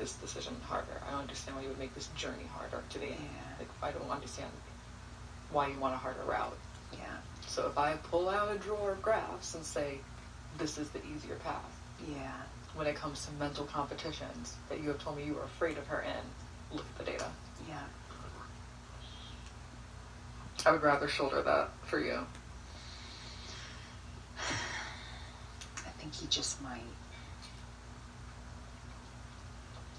this decision harder. I don't understand why you would make this journey harder to the end. Like, I don't understand why you want a harder route. Yeah. So if I pull out a drawer of graphs and say, this is the easier path. Yeah. When it comes to mental competitions that you have told me you were afraid of her in, look at the data. Yeah. I would rather shoulder that for you. I think he just might.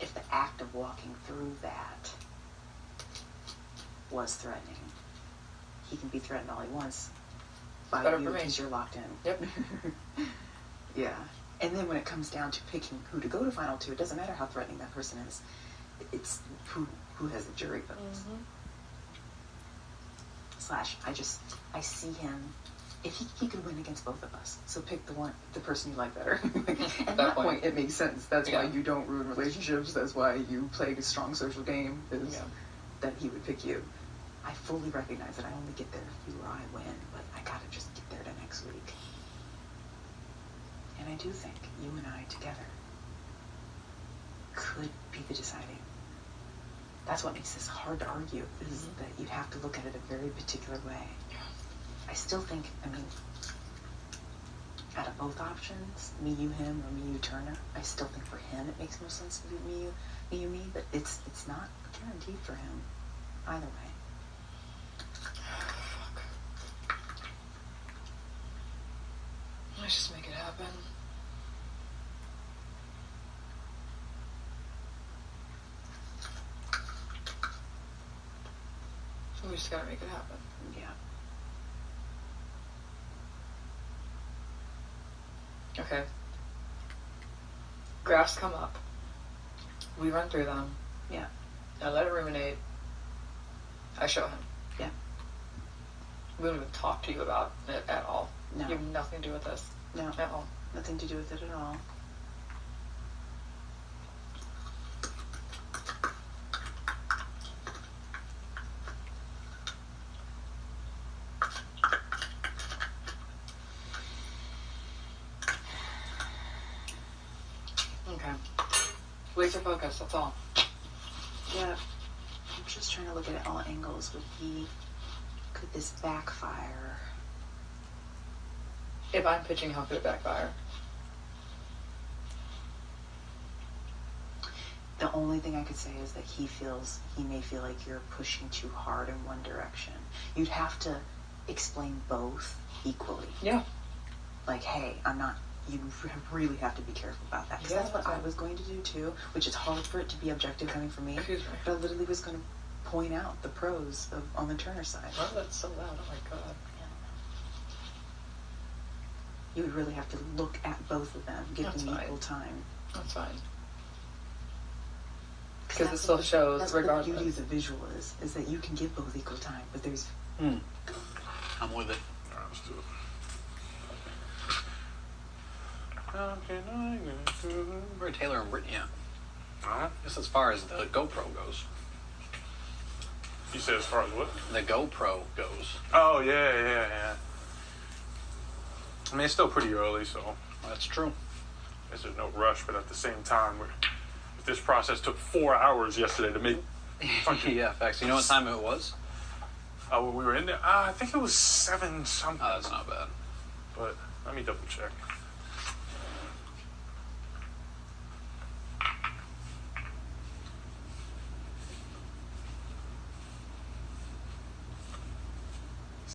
If the act of walking through that was threatening, he can be threatened all he wants by you because you're locked in. Yep. Yeah. And then when it comes down to picking who to go to final two, it doesn't matter how threatening that person is. It's who has the jury votes. Mm-hmm. I see him. If he could win against both of us, so pick the person you like better. At that point, it makes sense. That's why you don't ruin relationships. That's why you play a strong social game. Is that he would pick you. I fully recognize that I only get there if you or I win, but I gotta just get there to next week. And I do think you and I together could be the deciding. That's what makes this hard to argue, is that you have to look at it a very particular way. I still think, out of both options, me, you, him, or me, you, Turner, I still think for him it makes more sense to be me, you, me, but it's not guaranteed for him either way. Fuck. Let's just make it happen. We just gotta make it happen. Yeah. Okay. Graphs come up. We run through them. Yeah. I let it ruminate. I show him. Yeah. We don't even talk to you about it at all. No. You have nothing to do with this. No. At all. Nothing to do with it at all. Okay. Laser focus, that's all. Yeah. I'm just trying to look at it all angles. Could this backfire? If I'm pitching, how could it backfire? The only thing I could say is that he may feel like you're pushing too hard in one direction. You'd have to explain both equally. Yeah. Like, hey, you really have to be careful about that. Because that's what I was going to do too, which is hard for it to be objective coming from me. Excuse me. But I literally was going to point out the pros on the Turner side. Why that's so loud? Oh my god. You would really have to look at both of them, give them equal time. That's fine. Because it still shows, that's regardless. What the beauty of the visual is that you can give both equal time, but there's... I'm with it. All right, let's do it. Where are Taylor and Brittany at? Uh-huh. Just as far as the GoPro goes. You said as far as what? The GoPro goes. Oh, yeah. I mean, it's still pretty early, so... That's true. I guess there's no rush, but at the same time, if this process took 4 hours yesterday to make... Yeah, facts. You know what time it was? When we were in there? I think it was 7 something. Oh, that's not bad. But let me double check.